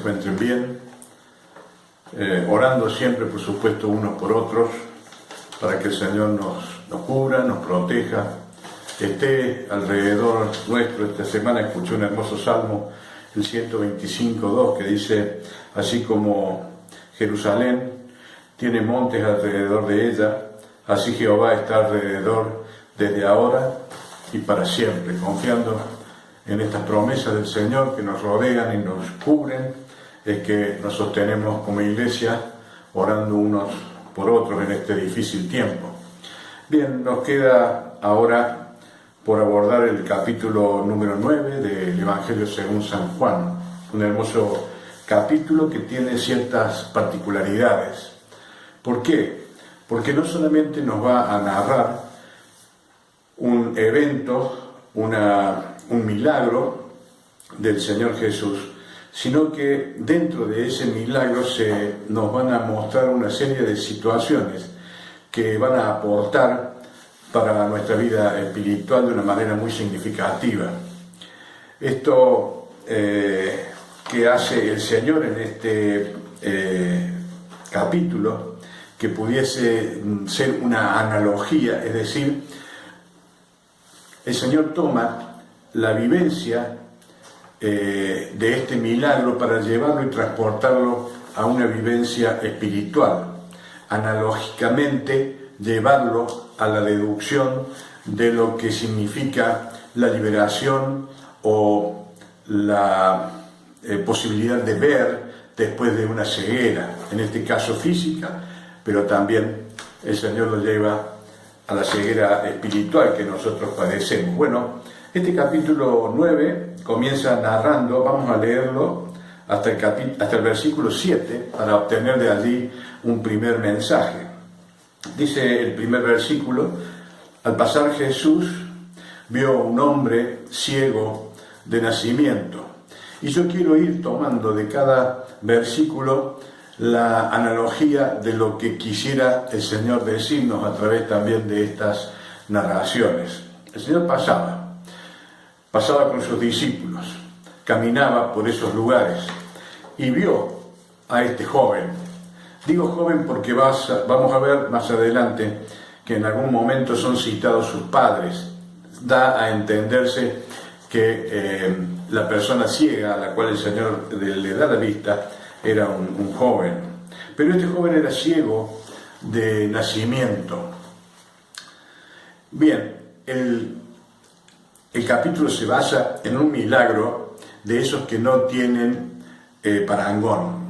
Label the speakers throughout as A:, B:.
A: encuentren bien, orando siempre, por supuesto, unos por otros, para que el Señor nos cubra, nos proteja, esté alrededor nuestro. Esta semana escuché un hermoso salmo, el 125:2, que dice: así como Jerusalén tiene montes alrededor de ella, así Jehová está alrededor desde ahora y para siempre, confiando en estas promesas del Señor que nos rodean y nos cubren. Es que nos sostenemos como iglesia, orando unos por otros en este difícil tiempo. Bien, nos queda ahora por abordar el capítulo número 9 del Evangelio según San Juan, un hermoso capítulo que tiene ciertas particularidades. ¿Por qué? Porque no solamente nos va a narrar un evento, un milagro del Señor Jesús, sino que dentro de ese milagro nos van a mostrar una serie de situaciones que van a aportar para nuestra vida espiritual de una manera muy significativa. Esto que hace el Señor en este capítulo, que pudiese ser una analogía, es decir, el Señor toma la vivencia de este milagro para llevarlo y transportarlo a una vivencia espiritual, analógicamente llevarlo a la deducción de lo que significa la liberación o la posibilidad de ver después de una ceguera, en este caso física, pero también el Señor lo lleva a la ceguera espiritual que nosotros padecemos. Bueno, este capítulo 9 comienza narrando, vamos a leerlo hasta el versículo 7 para obtener de allí un primer mensaje. Dice el primer versículo: al pasar Jesús vio un hombre ciego de nacimiento. Y yo quiero ir tomando de cada versículo la analogía de lo que quisiera el Señor decirnos a través también de estas narraciones. El Señor pasaba con sus discípulos, caminaba por esos lugares y vio a este joven. Digo joven porque vamos a ver más adelante que en algún momento son citados sus padres. Da a entenderse que la persona ciega a la cual el Señor le da la vista era un joven. Pero este joven era ciego de nacimiento. Bien, el capítulo se basa en un milagro de esos que no tienen parangón.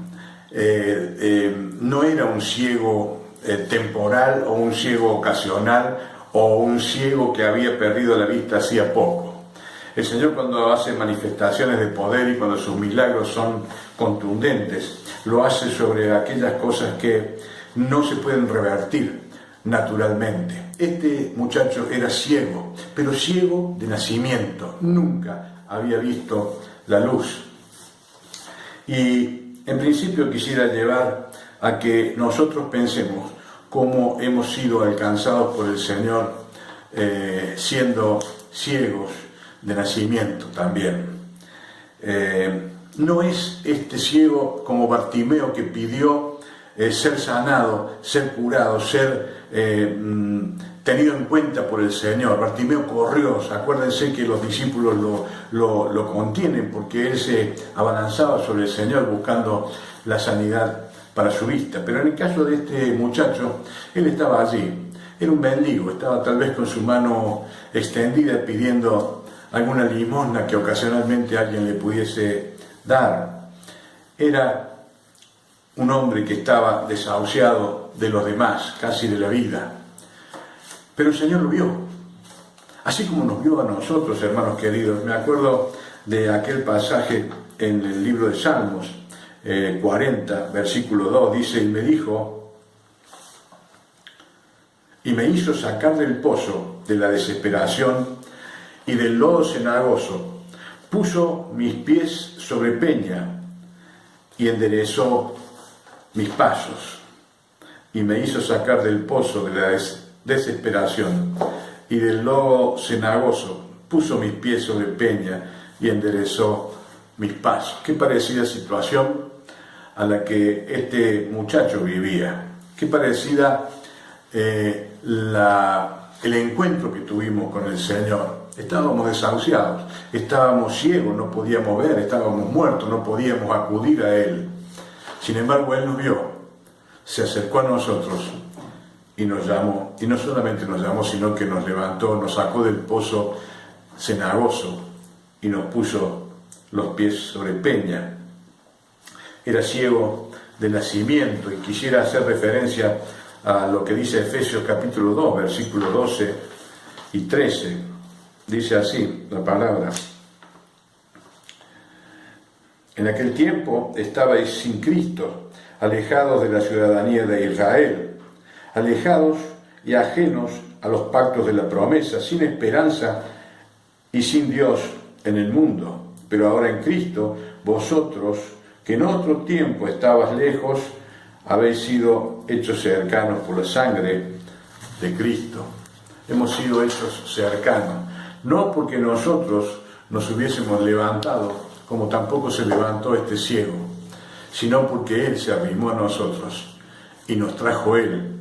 A: No era un ciego temporal o un ciego ocasional o un ciego que había perdido la vista hacía poco. El Señor, cuando hace manifestaciones de poder y cuando sus milagros son contundentes, lo hace sobre aquellas cosas que no se pueden revertir naturalmente. Este muchacho era ciego, pero ciego de nacimiento, nunca había visto la luz. Y en principio quisiera llevar a que nosotros pensemos cómo hemos sido alcanzados por el Señor siendo ciegos de nacimiento también. No es este ciego como Bartimeo, que pidió ser sanado, ser curado, ser tenido en cuenta por el Señor. Bartimeo corrió, acuérdense que los discípulos lo contienen porque él se abalanzaba sobre el Señor buscando la sanidad para su vista. Pero en el caso de este muchacho, él estaba allí, era un mendigo, estaba tal vez con su mano extendida pidiendo alguna limosna que ocasionalmente alguien le pudiese dar. Era un hombre que estaba desahuciado de los demás, casi de la vida. Pero el Señor lo vio, así como nos vio a nosotros, hermanos queridos. Me acuerdo de aquel pasaje en el libro de Salmos 40, versículo 2, dice: y me dijo, y me hizo sacar del pozo de la desesperación y del lodo cenagoso, puso mis pies sobre peña y enderezó mis pasos, y me hizo sacar del pozo de la desesperación y del lodo cenagoso, puso mis pies sobre peña y enderezó mis pasos. Qué parecida situación a la que este muchacho vivía. Qué parecida el encuentro que tuvimos con el Señor. Estábamos desahuciados, estábamos ciegos, no podíamos ver, estábamos muertos, no podíamos acudir a Él. Sin embargo, Él nos vio, se acercó a nosotros y nos llamó, y no solamente nos llamó, sino que nos levantó, nos sacó del pozo cenagoso y nos puso los pies sobre peña. Era ciego de nacimiento, y quisiera hacer referencia a lo que dice Efesios capítulo 2, versículos 12 y 13. Dice así la palabra: en aquel tiempo estabais sin Cristo, alejados de la ciudadanía de Israel, alejados y ajenos a los pactos de la promesa, sin esperanza y sin Dios en el mundo. Pero ahora en Cristo, vosotros, que en otro tiempo estabas lejos, habéis sido hechos cercanos por la sangre de Cristo. Hemos sido hechos cercanos, no porque nosotros nos hubiésemos levantado, como tampoco se levantó este ciego, sino porque Él se arrimó a nosotros y nos trajo Él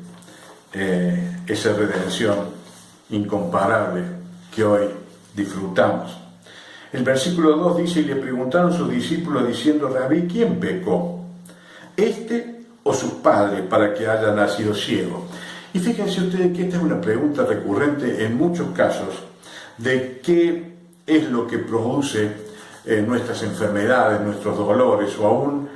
A: esa redención incomparable que hoy disfrutamos. El versículo 2 dice: y le preguntaron sus discípulos diciendo: Rabí, ¿quién pecó? ¿Este o sus padres para que haya nacido ciego? Y fíjense ustedes que esta es una pregunta recurrente en muchos casos de qué es lo que produce nuestras enfermedades, nuestros dolores, o aún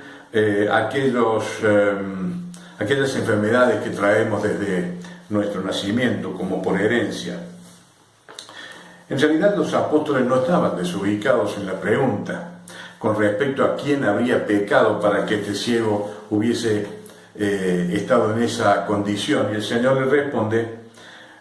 A: aquellas enfermedades que traemos desde nuestro nacimiento como por herencia. En realidad los apóstoles no estaban desubicados en la pregunta con respecto a quién habría pecado para que este ciego hubiese estado en esa condición. Y el Señor le responde: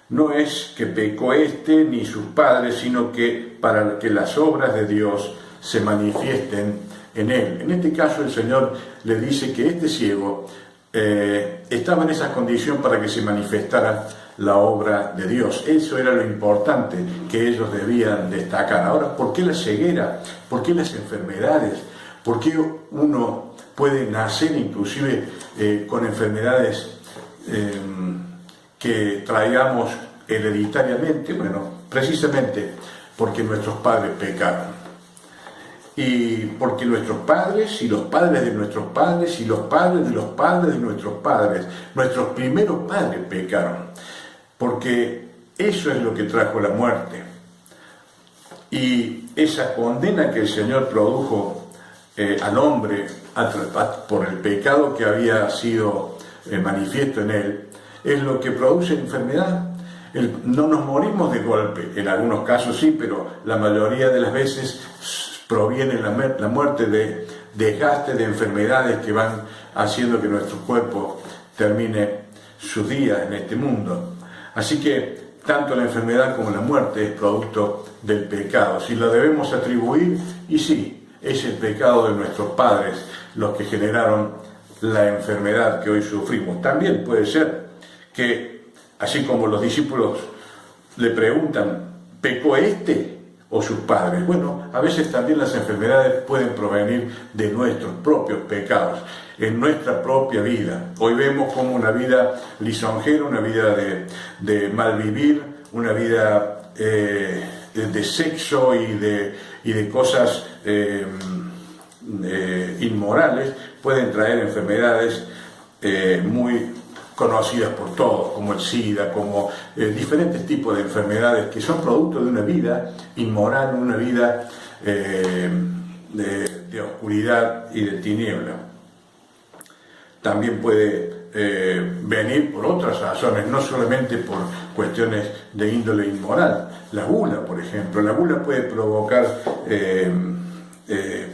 A: no es que pecó este ni sus padres, sino que para que las obras de Dios se manifiesten en él. En este caso el Señor le dice que este ciego estaba en esa condición para que se manifestara la obra de Dios. Eso era lo importante que ellos debían destacar. Ahora, ¿por qué la ceguera? ¿Por qué las enfermedades? ¿Por qué uno puede nacer inclusive con enfermedades que traigamos hereditariamente? Bueno, precisamente porque nuestros padres pecaron. Y porque nuestros padres y los padres de nuestros padres y los padres de los padres de nuestros padres, nuestros primeros padres pecaron. Porque eso es lo que trajo la muerte. Y esa condena que el Señor produjo al hombre por el pecado que había sido manifiesto en él, es lo que produce enfermedad. No nos morimos de golpe, en algunos casos sí, pero la mayoría de las veces proviene la muerte de desgaste, de enfermedades que van haciendo que nuestro cuerpo termine sus días en este mundo. Así que tanto la enfermedad como la muerte es producto del pecado. Si lo debemos atribuir, y sí, es el pecado de nuestros padres los que generaron la enfermedad que hoy sufrimos. También puede ser que, así como los discípulos le preguntan: ¿pecó este o sus padres? Bueno, a veces también las enfermedades pueden provenir de nuestros propios pecados, en nuestra propia vida. Hoy vemos como una vida lisonjera, una vida de mal vivir, una vida de sexo y de cosas inmorales, pueden traer enfermedades muy conocidas por todos, como el SIDA, como diferentes tipos de enfermedades que son producto de una vida inmoral, una vida de oscuridad y de tiniebla. También puede venir por otras razones, no solamente por cuestiones de índole inmoral. La gula, por ejemplo. La gula puede provocar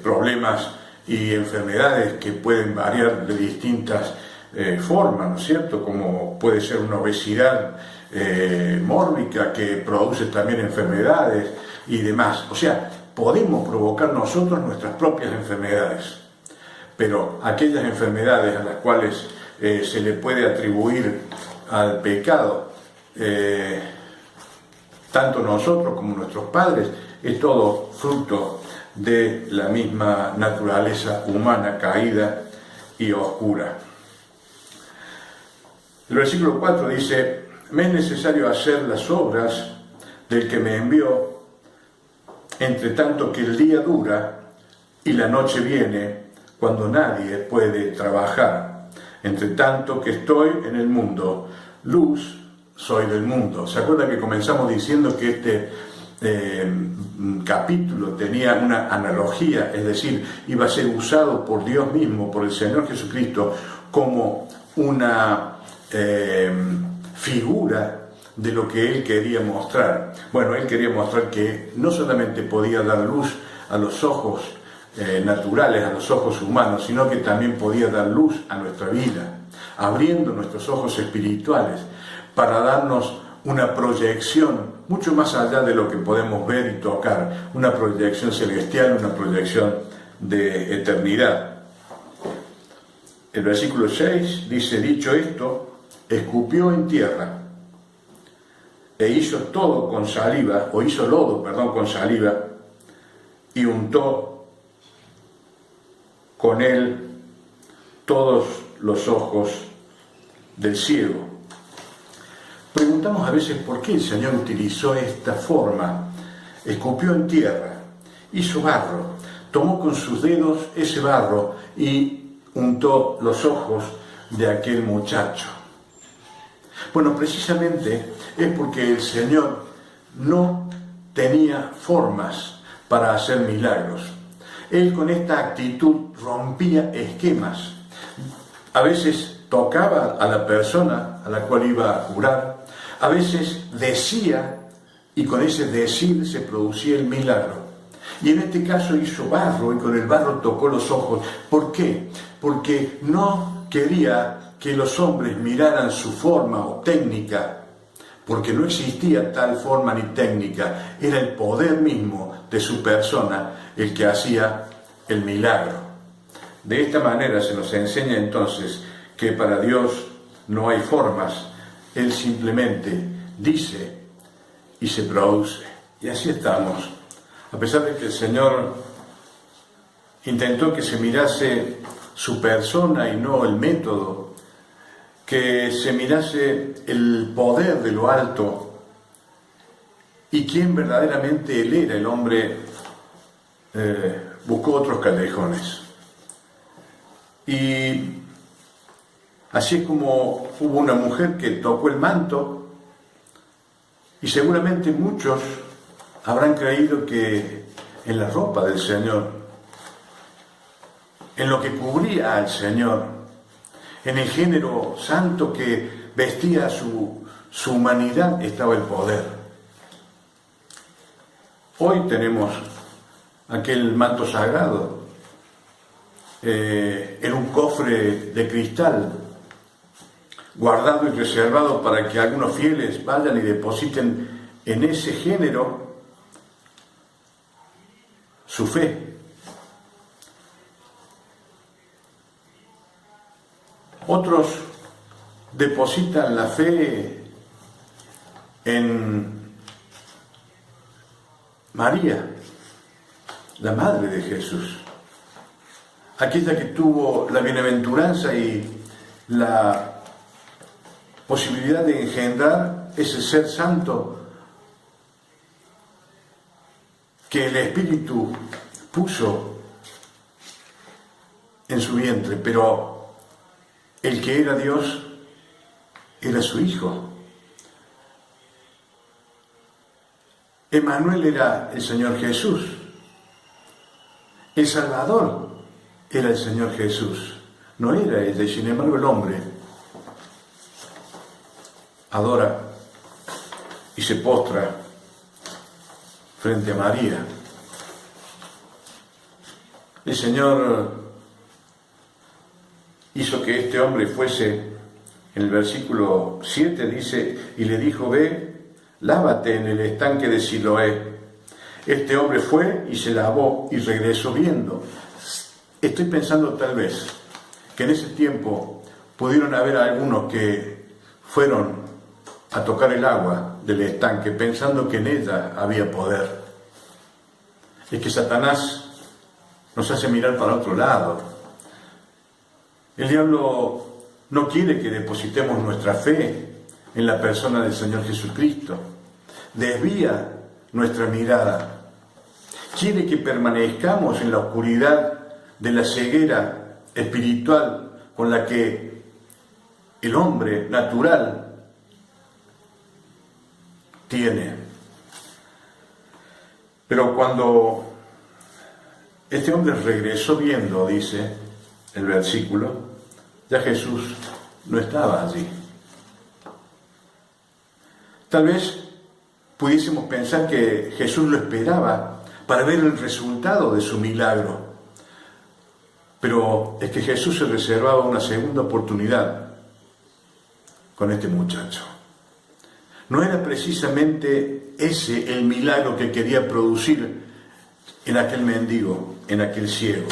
A: problemas y enfermedades que pueden variar de distintas formas, ¿no es cierto? Como puede ser una obesidad mórbica que produce también enfermedades y demás. O sea, podemos provocar nosotros nuestras propias enfermedades. Pero aquellas enfermedades a las cuales se le puede atribuir al pecado, tanto nosotros como nuestros padres, es todo fruto de la misma naturaleza humana caída y oscura. El versículo 4 dice: me es necesario hacer las obras del que me envió, entre tanto que el día dura y la noche viene, cuando nadie puede trabajar. Entre tanto que estoy en el mundo, luz soy del mundo. ¿Se acuerdan que comenzamos diciendo que este capítulo tenía una analogía? Es decir, iba a ser usado por Dios mismo, por el Señor Jesucristo, como una figura de lo que Él quería mostrar. Bueno, Él quería mostrar que no solamente podía dar luz a los ojos naturales, a los ojos humanos, sino que también podía dar luz a nuestra vida, abriendo nuestros ojos espirituales para darnos una proyección mucho más allá de lo que podemos ver y tocar, una proyección celestial, una proyección de eternidad. El versículo 6 dice: dicho esto, escupió en tierra e hizo todo con saliva, o hizo lodo, con saliva, y untó con él todos los ojos del ciego. Preguntamos a veces por qué el Señor utilizó esta forma. Escupió en tierra, hizo barro, tomó con sus dedos ese barro y untó los ojos de aquel muchacho. Bueno, precisamente es porque el Señor no tenía formas para hacer milagros. Él con esta actitud rompía esquemas. A veces tocaba a la persona a la cual iba a curar, a veces decía, y con ese decir se producía el milagro. Y en este caso hizo barro, y con el barro tocó los ojos. ¿Por qué? Porque no quería que los hombres miraran su forma o técnica, porque no existía tal forma ni técnica, era el poder mismo de su persona el que hacía el milagro. De esta manera se nos enseña entonces que para Dios no hay formas, Él simplemente dice y se produce. Y así estamos. A pesar de que el Señor intentó que se mirase su persona y no el método, que se mirase el poder de lo alto y quién verdaderamente Él era, el hombre buscó otros callejones. Y así es como hubo una mujer que tocó el manto, y seguramente muchos habrán creído que en la ropa del Señor, en lo que cubría al Señor, en el género santo que vestía su humanidad, estaba el poder. Hoy tenemos aquel manto sagrado en un cofre de cristal, guardado y reservado para que algunos fieles vayan y depositen en ese género su fe. Otros depositan la fe en María, la madre de Jesús, aquella que tuvo la bienaventuranza y la posibilidad de engendrar ese ser santo que el Espíritu puso en su vientre, pero el que era Dios era su Hijo. Emmanuel era el Señor Jesús. El Salvador era el Señor Jesús. No era ella, y sin embargo el hombre adora y se postra frente a María. El Señor hizo que este hombre fuese, en el versículo 7 dice, y le dijo: ve, lávate en el estanque de Siloé. Este hombre fue y se lavó y regresó viendo. Estoy pensando tal vez que en ese tiempo pudieron haber algunos que fueron a tocar el agua del estanque pensando que en ella había poder. Es que Satanás nos hace mirar para otro lado. El diablo no quiere que depositemos nuestra fe en la persona del Señor Jesucristo. Desvía nuestra mirada. Quiere que permanezcamos en la oscuridad de la ceguera espiritual con la que el hombre natural tiene. Pero cuando este hombre regresó viendo, dice el versículo, ya Jesús no estaba allí. Tal vez pudiésemos pensar que Jesús lo esperaba para ver el resultado de su milagro. Pero es que Jesús se reservaba una segunda oportunidad con este muchacho. No era precisamente ese el milagro que quería producir en aquel mendigo, en aquel ciego.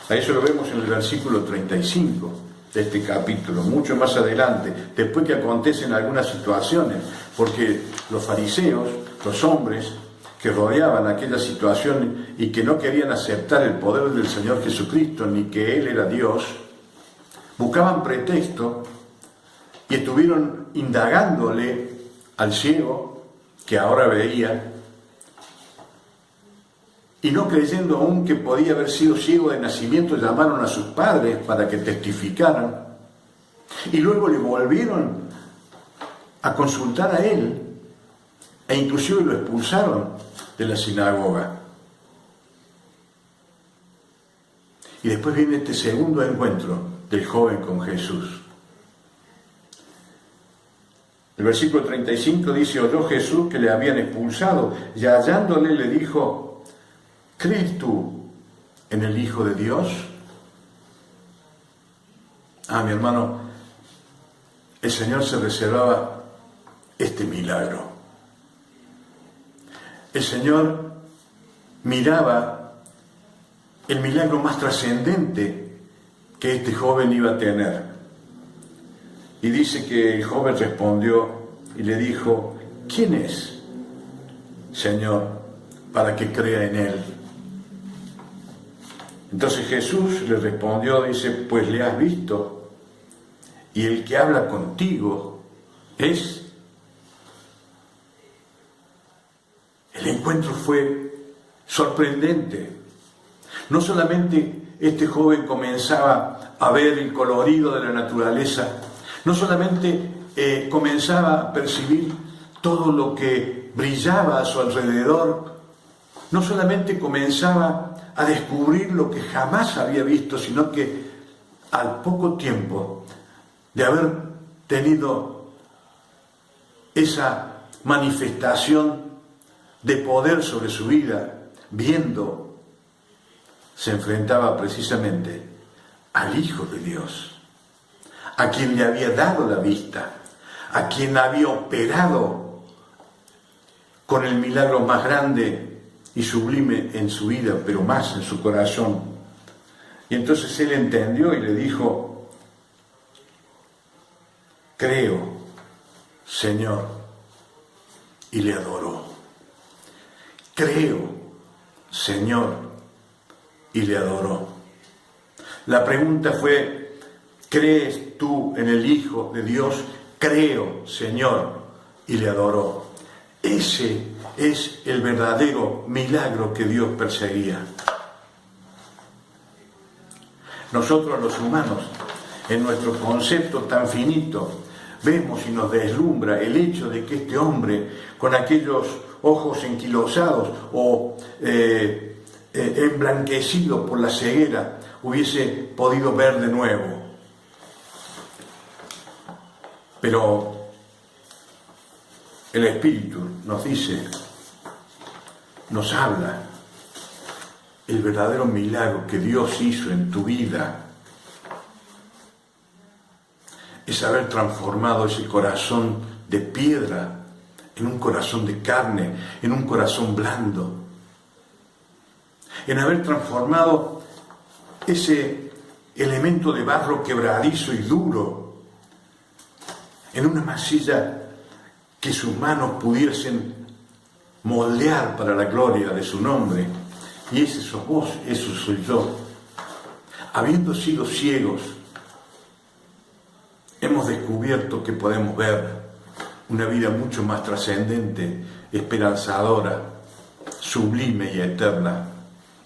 A: A eso lo vemos en el versículo 35 de este capítulo, mucho más adelante, después que acontecen algunas situaciones, porque los fariseos, los hombres que rodeaban aquella situación y que no querían aceptar el poder del Señor Jesucristo, ni que Él era Dios, buscaban pretexto y estuvieron indagándole al ciego, que ahora veía, y no creyendo aún que podía haber sido ciego de nacimiento, llamaron a sus padres para que testificaran, y luego le volvieron a consultar a él, e inclusive lo expulsaron de la sinagoga. Y después viene este segundo encuentro del joven con Jesús. El versículo 35 dice: oyó Jesús que le habían expulsado, y hallándole le dijo: ¿crees tú en el Hijo de Dios? Mi hermano, el Señor se reservaba este milagro. El Señor miraba el milagro más trascendente que este joven iba a tener. Y dice que el joven respondió y le dijo: ¿quién es, Señor, para que crea en Él? Entonces Jesús le respondió, dice: pues le has visto, y el que habla contigo es. El encuentro fue sorprendente. No solamente este joven comenzaba a ver el colorido de la naturaleza, no solamente comenzaba a percibir todo lo que brillaba a su alrededor, no solamente comenzaba a descubrir lo que jamás había visto, sino que al poco tiempo de haber tenido esa manifestación de poder sobre su vida, viendo, se enfrentaba precisamente al Hijo de Dios, a quien le había dado la vista, a quien había operado con el milagro más grande y sublime en su vida, pero más en su corazón. Y entonces él entendió y le dijo: creo, Señor, y le adoró. Creo, Señor, y le adoró. La pregunta fue: ¿crees tú en el Hijo de Dios? Creo, Señor, y le adoró. Ese es el verdadero milagro que Dios perseguía. Nosotros los humanos, en nuestro concepto tan finito, vemos y nos deslumbra el hecho de que este hombre, con aquellos ojos enquilosados o emblanquecidos por la ceguera, hubiese podido ver de nuevo. Pero el Espíritu nos dice, nos habla, el verdadero milagro que Dios hizo en tu vida es haber transformado ese corazón de piedra en un corazón de carne, en un corazón blando, en haber transformado ese elemento de barro quebradizo y duro en una masilla que sus manos pudiesen moldear para la gloria de su nombre, Y ese sos vos, eso soy yo. Habiendo sido ciegos, hemos descubierto que podemos ver una vida mucho más trascendente, esperanzadora, sublime y eterna.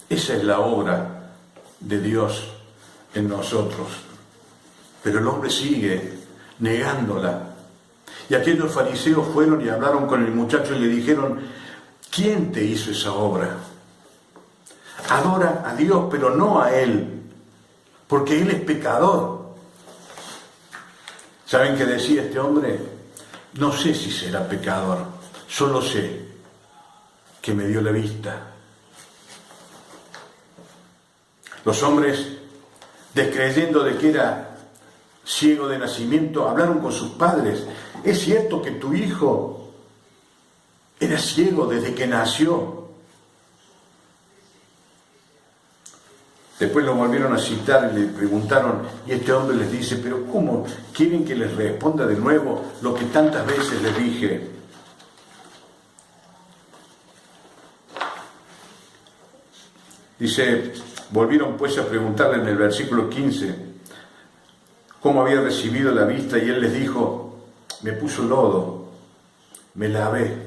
A: Esa es la obra de Dios en nosotros. Pero el hombre sigue negándola. Y aquellos fariseos fueron y hablaron con el muchacho y le dijeron: ¿quién te hizo esa obra? Adora a Dios, pero no a Él, porque Él es pecador. ¿Saben qué decía este hombre? No sé si será pecador, solo sé que me dio la vista. Los hombres, descreyendo de que era ciego de nacimiento, hablaron con sus padres: ¿es cierto que tu hijo era ciego desde que nació? Después lo volvieron a citar y le preguntaron, y este hombre les dice: ¿pero cómo quieren que les responda de nuevo lo que tantas veces les dije? Dice, volvieron pues a preguntarle en el versículo 15 cómo había recibido la vista, y él les dijo: me puso lodo, me lavé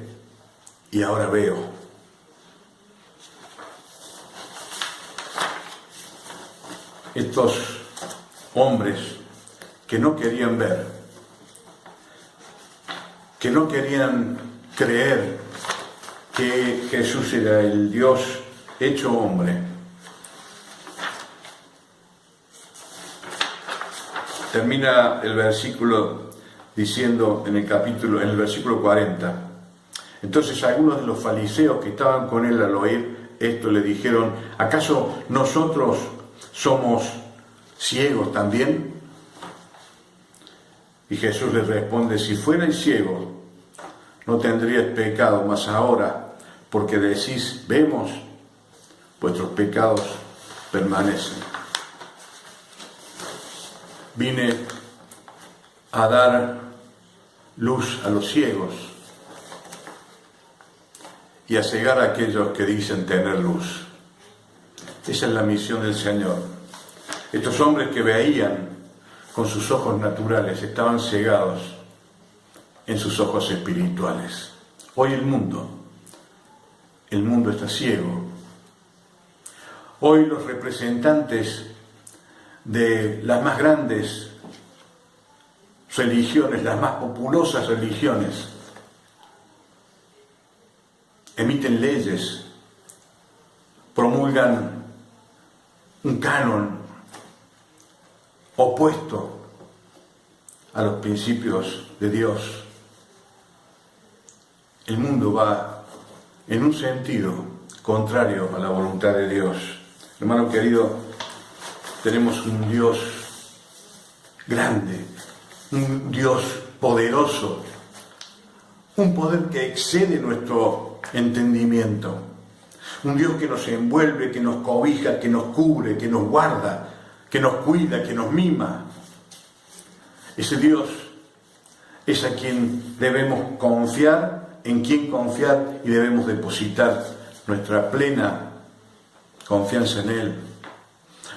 A: y ahora veo. Estos hombres que no querían ver, que no querían creer que Jesús era el Dios hecho hombre, termina el versículo diciendo en el versículo 40: entonces algunos de los fariseos que estaban con él al oír esto le dijeron: ¿acaso nosotros somos ciegos también? Y Jesús les responde: si fuerais ciegos, no tendríais pecado, mas ahora, porque decís vemos, vuestros pecados permanecen. Vine a dar luz a los ciegos y a cegar a aquellos que dicen tener luz. Esa es la misión del Señor. Estos hombres que veían con sus ojos naturales estaban cegados en sus ojos espirituales. Hoy el mundo está ciego. Hoy los representantes de las más grandes religiones, las más populosas religiones, emiten leyes, promulgan un canon opuesto a los principios de Dios. El mundo va en un sentido contrario a la voluntad de Dios. Hermano querido, tenemos un Dios grande, un Dios poderoso, un poder que excede nuestro entendimiento. Un Dios que nos envuelve, que nos cobija, que nos cubre, que nos guarda, que nos cuida, que nos mima. Ese Dios es a quien debemos confiar, en quien confiar, y debemos depositar nuestra plena confianza en Él.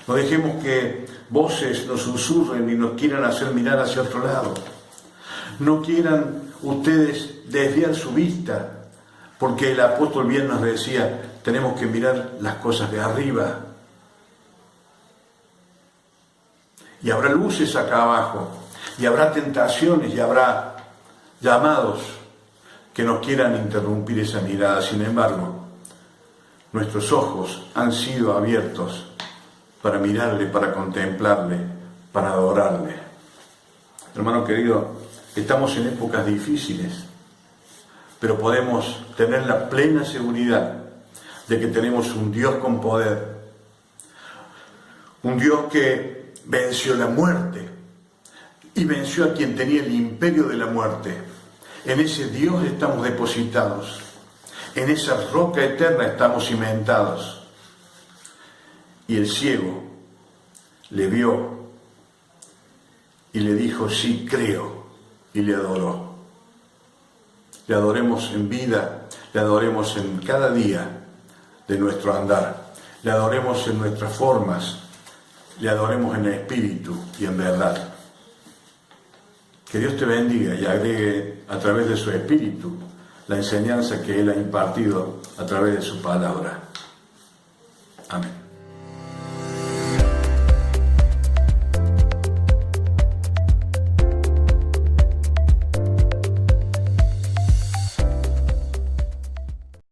A: No dejemos que voces nos susurren y nos quieran hacer mirar hacia otro lado. No quieran ustedes desviar su vista, porque el apóstol bien nos decía: tenemos que mirar las cosas de arriba. Y habrá luces acá abajo, y habrá tentaciones, y habrá llamados que nos quieran interrumpir esa mirada. Sin embargo, nuestros ojos han sido abiertos para mirarle, para contemplarle, para adorarle. Hermano querido, estamos en épocas difíciles, pero podemos tener la plena seguridad de que tenemos un Dios con poder, un Dios que venció la muerte y venció a quien tenía el imperio de la muerte. En ese Dios estamos depositados, en esa roca eterna estamos cimentados. Y el ciego le vio y le dijo: sí, creo, y le adoró. Le adoremos en vida, le adoremos en cada día de nuestro andar. le adoremos en nuestras formas, le adoremos en espíritu y en verdad. Que Dios te bendiga y agregue a través de su espíritu la enseñanza que Él ha impartido a través de su palabra. Amén.